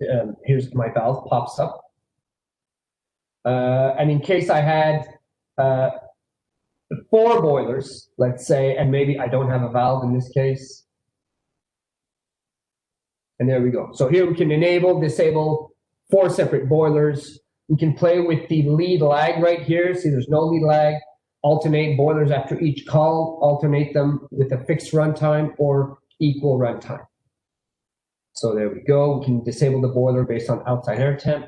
my valve pops up. And in case I had 4 boilers, let's say, and maybe I don't have a valve in this case. And there we go. So here we can enable, disable 4 separate boilers. We can play with the lead lag right here. See, there's no lead lag. Alternate boilers after each call, alternate them with a fixed runtime or equal runtime. So there we go. We can disable the boiler based on outside air temp.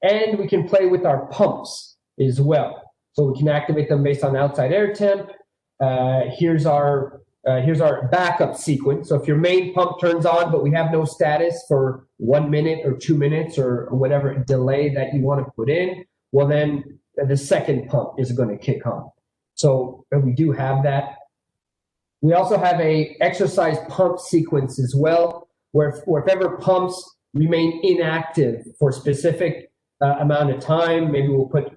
And we can play with our pumps as well. So we can activate them based on outside air temp. Here's our backup sequence. So if your main pump turns on, but we have no status for 1 minute or 2 minutes or whatever delay that you want to put in, well then the second pump is going to kick on. So we do have that. We also have a exercise pump sequence as well, where if ever pumps remain inactive for a specific amount of time, maybe we'll put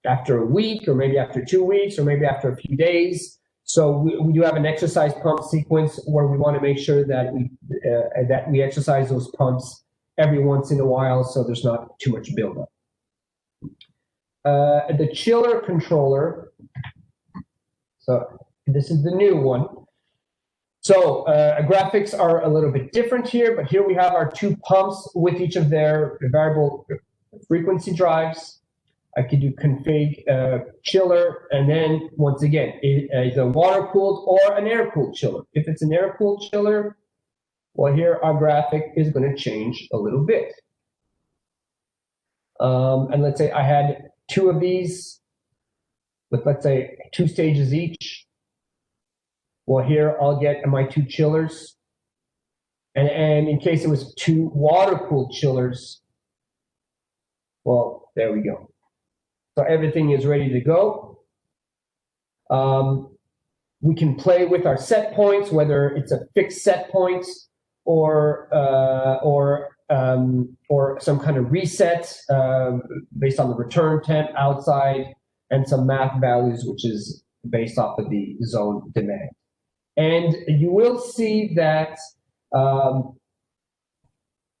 after a week, or maybe after 2 weeks, or maybe after a few days. So we do have an exercise pump sequence where we want to make sure that we exercise those pumps every once in a while, so there's not too much buildup. The chiller controller. So this is the new one. So graphics are a little bit different here, but here we have our two pumps with each of their variable frequency drives. I could do config chiller, and then once again, it's a water-cooled or an air-cooled chiller. If it's an air-cooled chiller, well, here our graphic is going to change a little bit. And let's say I had two of these with, let's say, 2 stages each. Well, here I'll get my 2 chillers. And in case it was 2 water-cooled chillers, well, there we go. So everything is ready to go. We can play with our set points, whether it's a fixed set point or some kind of reset based on the return temp outside, and some math values, which is based off of the zone demand. And you will see that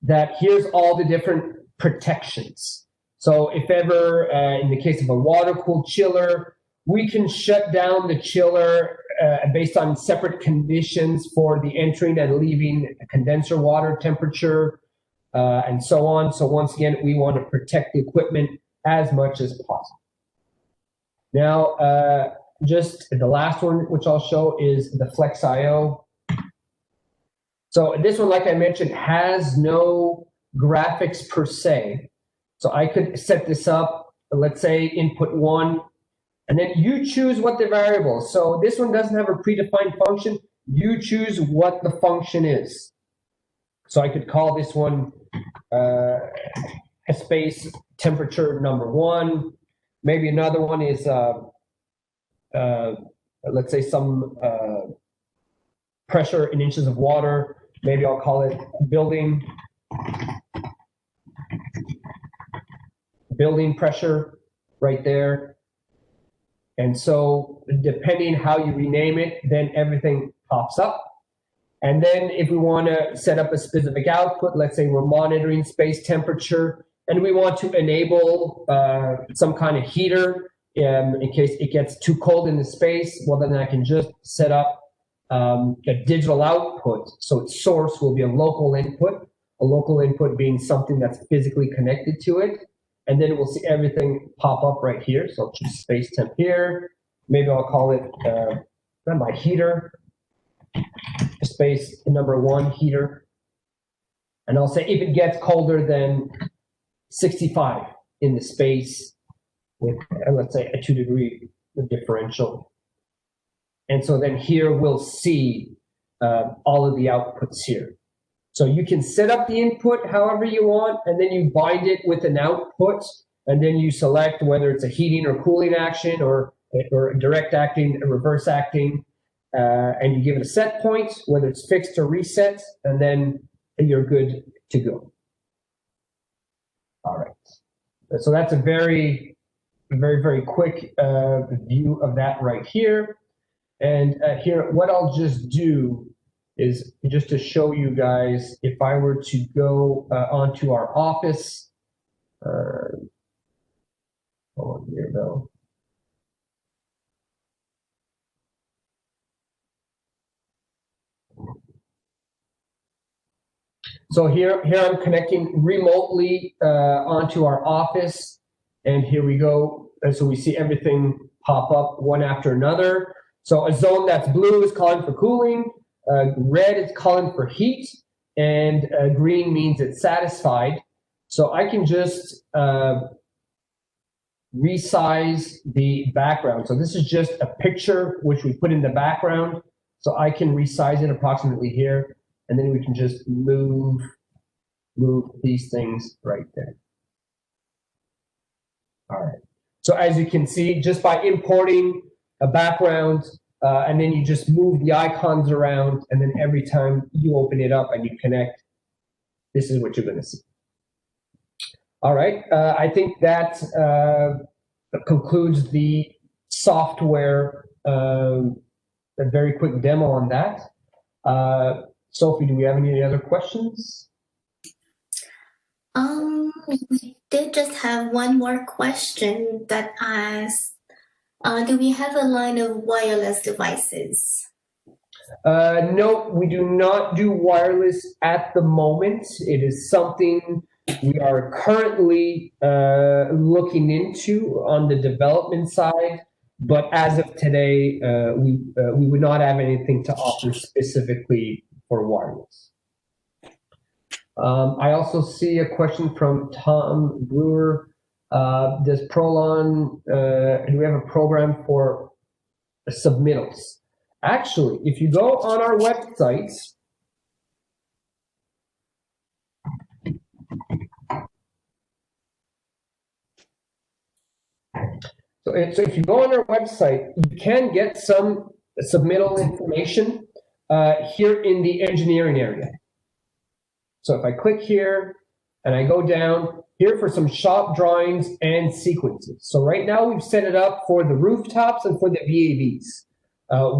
that here's all the different protections. So if ever, in the case of a water-cooled chiller, we can shut down the chiller based on separate conditions for the entering and leaving condenser water temperature, and so on. So once again, we want to protect the equipment as much as possible. Now, just the last one, which I'll show, is the FlexIO. So this one, like I mentioned, has no graphics per se. So I could set this up, let's say input 1, and then you choose what the variable. So this one doesn't have a predefined function. You choose what the function is. So I could call this one a space temperature number 1. Maybe another one is, let's say some pressure in inches of water. Maybe I'll call it building pressure right there. And so depending how you rename it, then everything pops up. And then if we want to set up a specific output, let's say we're monitoring space temperature, and we want to enable some kind of heater in case it gets too cold in the space, well, then I can just set up a digital output. So its source will be a local input being something that's physically connected to it. And then we'll see everything pop up right here. So I'll choose space temp here. Maybe I'll call it my heater, space number 1 heater. And I'll say if it gets colder than 65 in the space with, let's say, a 2-degree differential. And so then here we'll see all of the outputs here. So you can set up the input however you want, and then you bind it with an output, and then you select whether it's a heating or cooling action, or direct acting, reverse acting, and you give it a set point, whether it's fixed or reset, and then you're good to go. All right. So that's a very, very quick view of that right here. And here, what I'll just do is just to show you guys, if I were to go onto our office, hold on here though. So here I'm connecting remotely onto our office, and here we go. And so we see everything pop up one after another. So a zone that's blue is calling for cooling, red is calling for heat, and green means it's satisfied. So I can just resize the background. So this is just a picture which we put in the background. So I can resize it approximately here, and then we can just move these things right there. All right. So as you can see, just by importing a background, and then you just move the icons around, and then every time you open it up and you connect, this is what you're going to see. All right. I think that concludes the software, a very quick demo on that. Sophie, do we have any other questions? We did just have one more question that asks, do we have a line of wireless devices? No, we do not do wireless at the moment. It is something we are currently looking into on the development side, but as of today, we would not have anything to offer specifically for wireless. I also see a question from Tom Brewer. Does ProLon, do we have a program for submittals? Actually, if you go on our website, so if you go on our website, you can get some submittal information here in the engineering area. So if I click here and I go down here for some shop drawings and sequences. So right now we've set it up for the rooftops and for the VAVs.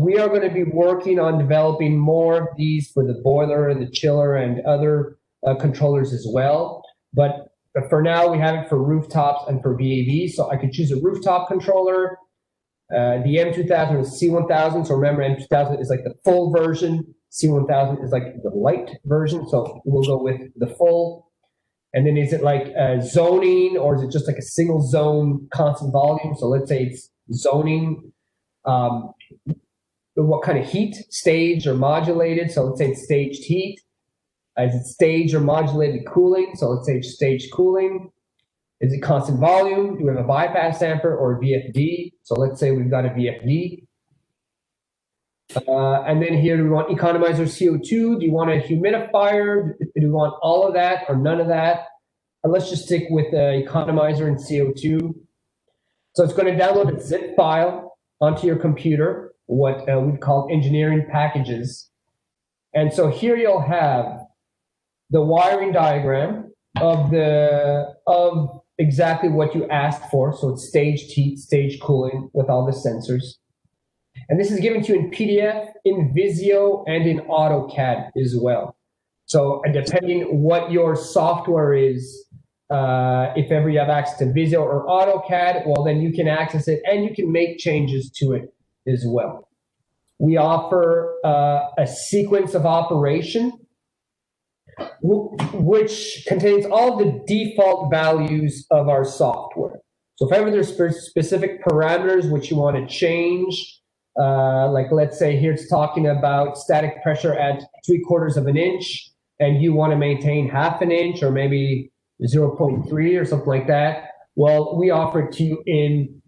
We are going to be working on developing more of these for the boiler and the chiller and other controllers as well. But for now, we have it for rooftops and for VAVs. So I could choose a rooftop controller. The M2000 is C1000. So remember, M2000 is like the full version. C1000 is like the light version. So we'll go with the full. And then is it like zoning, or is it just like a single zone constant volume? So let's say it's zoning. What kind of heat, stage or modulated? So let's say it's staged heat. Is it stage or modulated cooling? So let's say it's staged cooling. Is it constant volume? Do we have a bypass damper or a VFD? So let's say we've got a VFD. And then here, do we want economizer CO2? Do you want a humidifier? Do you want all of that or none of that? And let's just stick with the economizer and CO2. So it's going to download a zip file onto your computer, what we call engineering packages. And so here you'll have the wiring diagram of exactly what you asked for. So it's staged heat, staged cooling with all the sensors. And this is given to you in PDF, in Visio, and in AutoCAD as well. So depending what your software is, if ever you have access to Visio or AutoCAD, well, then you can access it and you can make changes to it as well. We offer a sequence of operation, which contains all the default values of our software. So if ever there's specific parameters which you want to change, like let's say here it's talking about static pressure at 3/4 of an inch, and you want to maintain 1/2 inch or maybe 0.3 or something like that. Well, we offer it to you in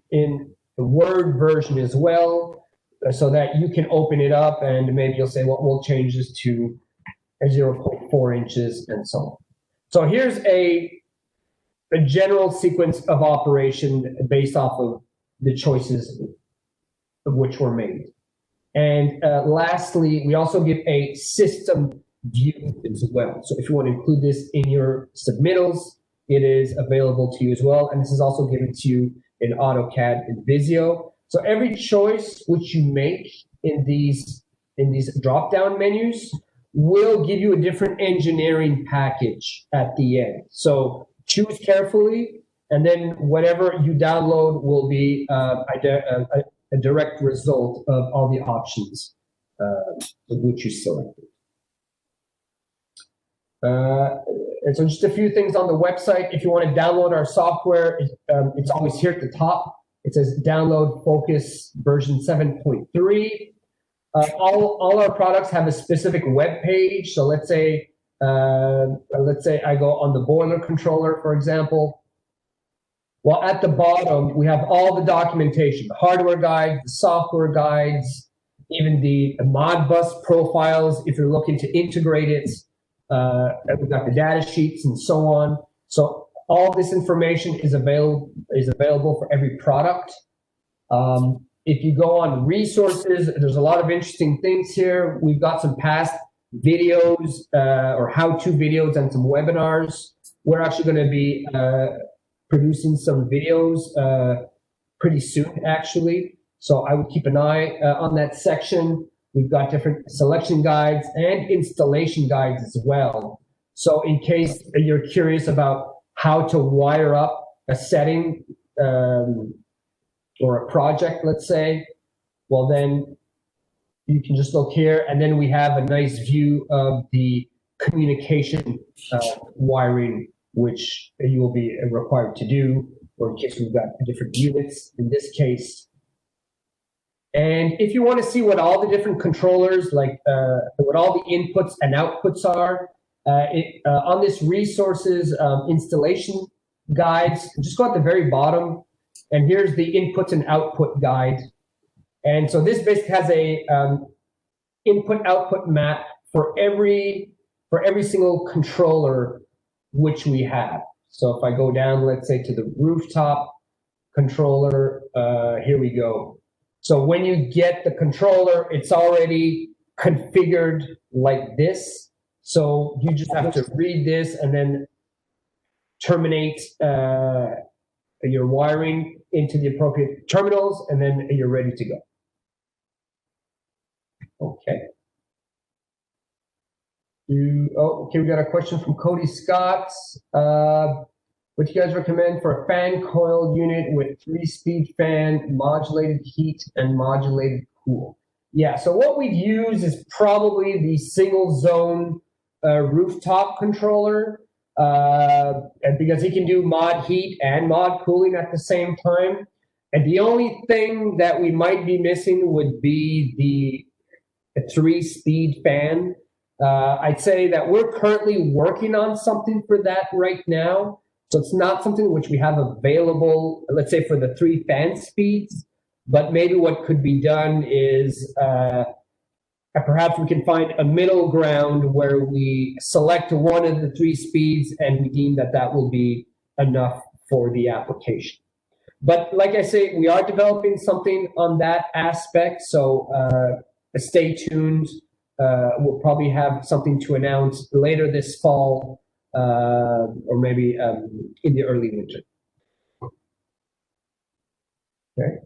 the Word version as well, so that you can open it up and maybe you'll say, well, we'll change this to 0.4 inches and so on. So here's a general sequence of operation based off of the choices of which were made. And lastly, we also give a system view as well. So if you want to include this in your submittals, it is available to you as well. And this is also given to you in AutoCAD and Visio. So every choice which you make in these drop-down menus will give you a different engineering package at the end. So choose carefully, and then whatever you download will be a direct result of all the options which you selected. And so just a few things on the website. If you want to download our software, it's always here at the top. It says download Focus version 7.3. All our products have a specific web page. So let's say I go on the boiler controller, for example. Well, at the bottom, we have all the documentation, the hardware guides, the software guides, even the Modbus profiles, if you're looking to integrate it. We've got the data sheets and so on. So all this information is available for every product. If you go on resources, there's a lot of interesting things here. We've got some past videos or how-to videos and some webinars. We're actually going to be producing some videos pretty soon, actually. So I would keep an eye on that section. We've got different selection guides and installation guides as well. So in case you're curious about how to wire up a setting or a project, let's say, well, then you can just look here, and then we have a nice view of the communication wiring, which you will be required to do, or in case we've got different units in this case. And if you want to see what all the different controllers, like what all the inputs and outputs are, on this resources installation guides, just go at the very bottom, and here's the inputs and output guide. And so this basically has a input-output map for every single controller which we have. So if I go down, let's say, to the Rooftop controller, here we go. So when you get the controller, it's already configured like this. So you just have to read this and then terminate your wiring into the appropriate terminals, and then you're ready to go. Okay. Okay, we got a question from Cody Scott. What do you guys recommend for a fan coil unit with 3-speed fan, modulated heat, and modulated cool? Yeah, so what we've used is probably the single zone Rooftop controller, because it can do mod heat and mod cooling at the same time. And the only thing that we might be missing would be the 3-speed fan. I'd say that we're currently working on something for that right now. So it's not something which we have available, let's say, for the 3 fan speeds, but maybe what could be done is perhaps we can find a middle ground where we select one of the 3 speeds and we deem that that will be enough for the application. But like I say, we are developing something on that aspect, so stay tuned. We'll probably have something to announce later this fall, or maybe in the early winter. Okay.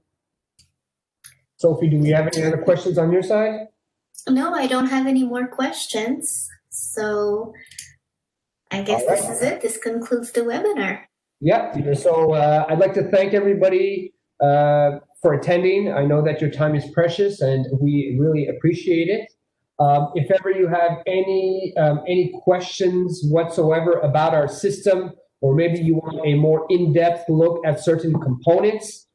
Sophie, do we have any other questions on your side? No, I don't have any more questions. So I guess this is it. This concludes the webinar. Yeah, so I'd like to thank everybody for attending. I know that your time is precious and we really appreciate it. If ever you have any questions whatsoever about our system, or maybe you want a more in-depth look at certain components,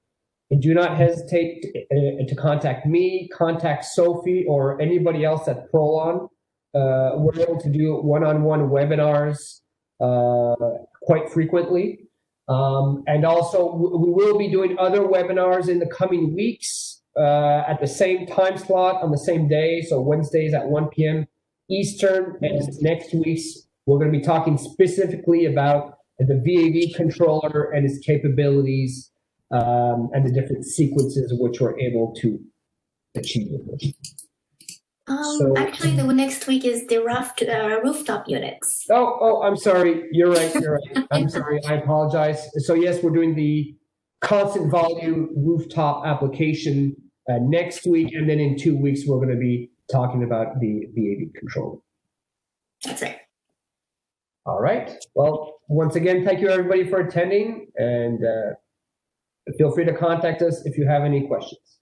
do not hesitate to contact me, contact Sophie, or anybody else at ProLon. We're able to do one-on-one webinars quite frequently. And also, we will be doing other webinars in the coming weeks at the same time slot on the same day. So Wednesdays at 1 p.m. Eastern. And next week's, we're going to be talking specifically about the VVT controller and its capabilities, and the different sequences which we're able to achieve with it. Actually, the next week is the rooftop units. Oh, I'm sorry. You're right. I'm sorry. I apologize. So yes, we're doing the constant volume rooftop application next week, and then in 2 weeks we're going to be talking about the VVT controller. That's right. All right. Well, once again, thank you everybody for attending, and feel free to contact us if you have any questions.